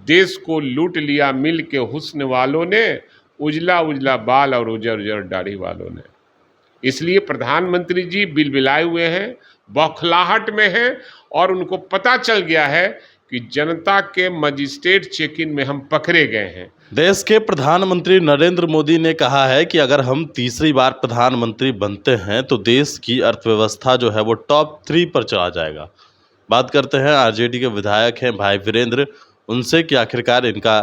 देश को लूट लिया मिल के हुस्न वालों ने, उजला उजला बाल और उजर उजर दाढ़ी वालों ने। इसलिए प्रधानमंत्री जी बिलबिलाए हुए हैं, बौखलाहट में हैं और उनको पता चल गया है कि जनता के मजिस्ट्रेट चेक इन में हम पकड़े गए हैं। देश के प्रधानमंत्री नरेंद्र मोदी ने कहा है कि अगर हम तीसरी बार प्रधानमंत्री बनते हैं तो देश की अर्थव्यवस्था जो है वो टॉप 3 पर चला जाएगा। बात करते हैं आरजेडी के विधायक हैं भाई वीरेंद्र, उनसे कि आखिरकार इनका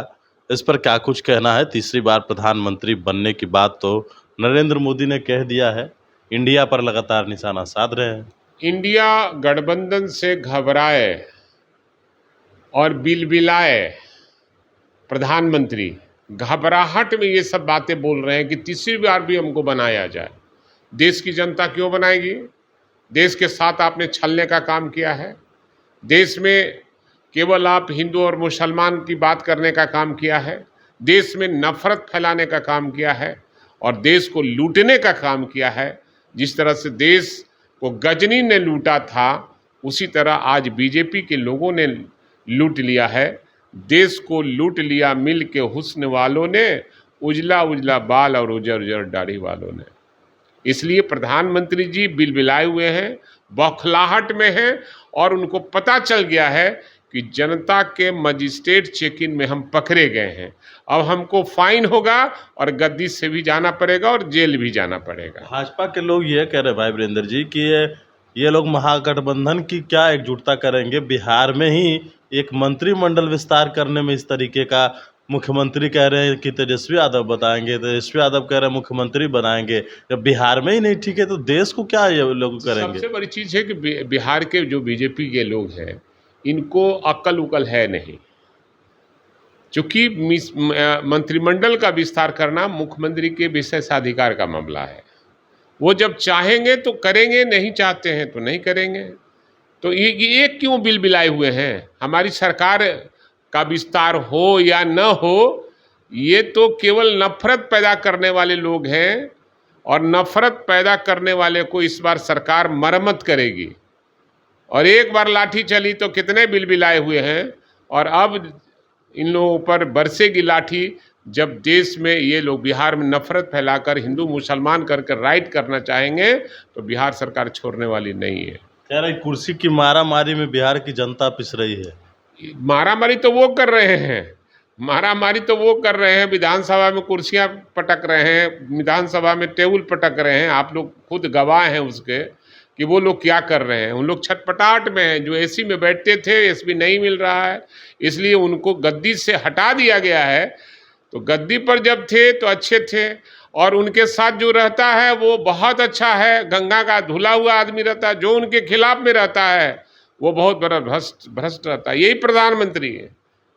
इस पर क्या कुछ कहना है। तीसरी बार प्रधानमंत्री बनने की बात तो नरेंद्र मोदी ने कह दिया है, इंडिया पर लगातार निशाना साध रहे हैं। इंडिया गठबंधन से घबराए और बिलबिलाए प्रधानमंत्री घबराहट में ये सब बातें बोल रहे हैं कि तीसरी बार भी हमको बनाया जाए। देश की जनता क्यों बनाएगी? देश के साथ आपने छलने का काम किया है। देश में केवल आप हिंदू और मुसलमान की बात करने का काम किया है। देश में नफरत फैलाने का काम किया है और देश को लूटने का काम किया है। जिस तरह से देश को गजनी ने लूटा था, उसी तरह आज बीजेपी के लोगों ने लूट लिया है। देश को लूट लिया मिल के हुस्न वालों ने, उजला उजला बाल और उजर उजर दाढ़ी वालों ने। इसलिए प्रधानमंत्री जी बिलबिलाए हुए हैं, बौखलाहट में हैं और उनको पता चल गया है कि जनता के मजिस्ट्रेट चेक इन में हम पकड़े गए हैं। अब हमको फाइन होगा और गद्दी से भी जाना पड़ेगा और जेल भी जाना पड़ेगा। भाजपा के लोग ये कह रहे भाई वीरेंद्र जी कि ये लोग महागठबंधन की क्या एकजुटता करेंगे। बिहार में ही एक मंत्रिमंडल विस्तार करने में इस तरीके का, मुख्यमंत्री कह रहे हैं कि तेजस्वी यादव बताएंगे, तेजस्वी यादव कह रहे हैं मुख्यमंत्री बनाएंगे। जब बिहार में ही नहीं ठीक है तो देश को क्या ये लोग करेंगे? सबसे बड़ी चीज़ है कि बिहार के जो बीजेपी के लोग हैं, इनको अक्ल उकल है नहीं। चूंकि मंत्रिमंडल का विस्तार करना मुख्यमंत्री के विशेषाधिकार का मामला है। वो जब चाहेंगे तो करेंगे, नहीं चाहते हैं तो नहीं करेंगे। तो ये क्यों बिलबिलाए हुए हैं? हमारी सरकार का विस्तार हो या न हो, ये तो केवल नफरत पैदा करने वाले लोग हैं और नफरत पैदा करने वाले को इस बार सरकार मरम्मत करेगी। और एक बार लाठी चली तो कितने बिलबिलाए हुए हैं और अब इन लोगों पर बरसेगी लाठी जब देश में ये लोग बिहार में नफरत फैलाकर हिंदू मुसलमान करके राइट करना चाहेंगे तो बिहार सरकार छोड़ने वाली नहीं है। कह रहे कुर्सी की मारामारी में बिहार की जनता पिस रही है। मारामारी तो वो कर रहे हैं, मारामारी तो वो कर रहे हैं, विधानसभा में कुर्सियां पटक रहे हैं, विधानसभा में टेबल पटक रहे हैं। आप लोग खुद गवाह हैं उसके कि वो लोग क्या कर रहे हैं। उन लोग छटपटाहट में हैं। जो एसी में बैठते थे, एसी नहीं मिल रहा है, इसलिए उनको गद्दी से हटा दिया गया है। तो गद्दी पर जब थे तो अच्छे थे और उनके साथ जो रहता है वो बहुत अच्छा है, गंगा का धुला हुआ आदमी रहता है। जो उनके खिलाफ में रहता है वो बहुत बड़ा भ्रष्ट रहता है। यही प्रधानमंत्री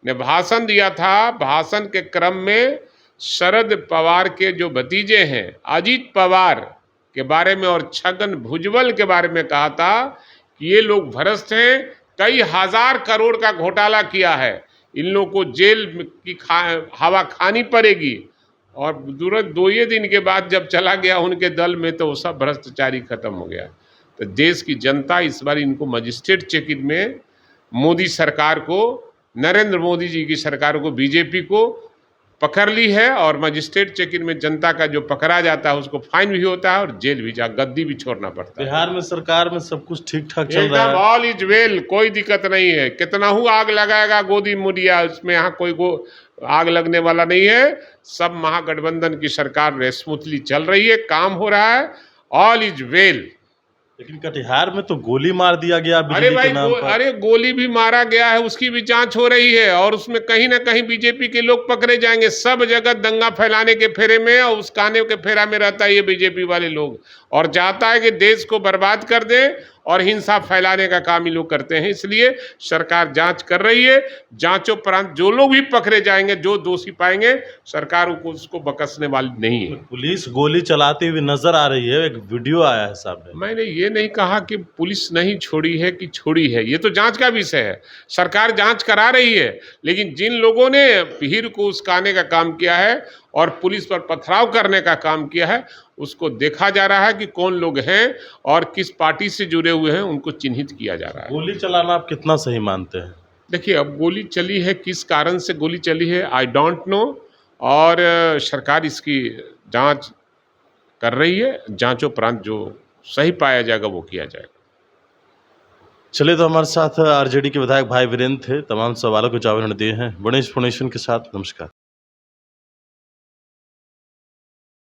ने भाषण दिया था। भाषण के क्रम में शरद पवार के जो भतीजे हैं अजीत पवार के बारे में और छगन भुजबल के बारे में कहा था कि ये लोग भ्रष्ट हैं, कई हजार करोड़ का घोटाला किया है, इन लोगों को जेल की हवा खानी पड़ेगी। और तुरंत 2 दिन के बाद जब चला गया उनके दल में तो सब भ्रष्टाचारी खत्म हो गया। तो देश की जनता इस बार इनको मजिस्ट्रेट चेक इन में मोदी सरकार को, नरेंद्र मोदी जी की सरकार को, बीजेपी को पकड़ ली है। और मजिस्ट्रेट चेक इन में जनता का जो पकड़ा जाता है उसको फाइन भी होता है और जेल भी गद्दी भी छोड़ना पड़ता है। बिहार में सरकार में सब कुछ ठीक ठाक चल रहा है, ऑल इज वेल, कोई दिक्कत नहीं है। कितना हूँ आग लगाएगा गोदी मुड़िया, उसमें यहाँ कोई आग लगने वाला नहीं है। सब महागठबंधन की सरकार स्मूथली चल रही है, काम हो रहा है, ऑल इज वेल। लेकिन कटिहार में तो गोली मार दिया गया बिजली के नाम पर। अरे गोली भी मारा गया है, उसकी भी जांच हो रही है और उसमें कहीं ना कहीं बीजेपी के लोग पकड़े जाएंगे। सब जगह दंगा फैलाने के फेरे में और उसकाने के फेरा में रहता है ये बीजेपी वाले लोग, और चाहता है कि देश को बर्बाद कर दे और हिंसा फैलाने का काम ये लोग करते हैं। इसलिए सरकार जांच कर रही है। जांचोपरांत जो लोग भी पकड़े जाएंगे, जो दोषी पाएंगे, सरकार उसको बख्शने वाली नहीं है। पुलिस गोली चलाती हुई नजर आ रही है, एक वीडियो आया है सामने। मैंने ये नहीं कहा कि पुलिस नहीं छोड़ी है कि छोड़ी है, ये तो जांच का विषय है। सरकार जांच करा रही है, लेकिन जिन लोगों ने भीड़ को उस्काने का काम किया है और पुलिस पर पथराव करने का काम किया है, उसको देखा जा रहा है कि कौन लोग हैं और किस पार्टी से जुड़े हुए हैं, उनको चिन्हित किया जा रहा है। गोली चलाना आप कितना सही मानते हैं? देखिए, अब गोली चली है, किस कारण से गोली चली है आई डोंट नो, और सरकार इसकी जांच कर रही है। जांचोपरांत जो सही पाया जाएगा वो किया जाएगा। चलिए, तो हमारे साथ आरजेडी के विधायक भाई वीरेंद्र थे। तमाम सवालों के जवाब उन्होंने दिए हैं। गणेश फाउंडेशन के साथ नमस्कार।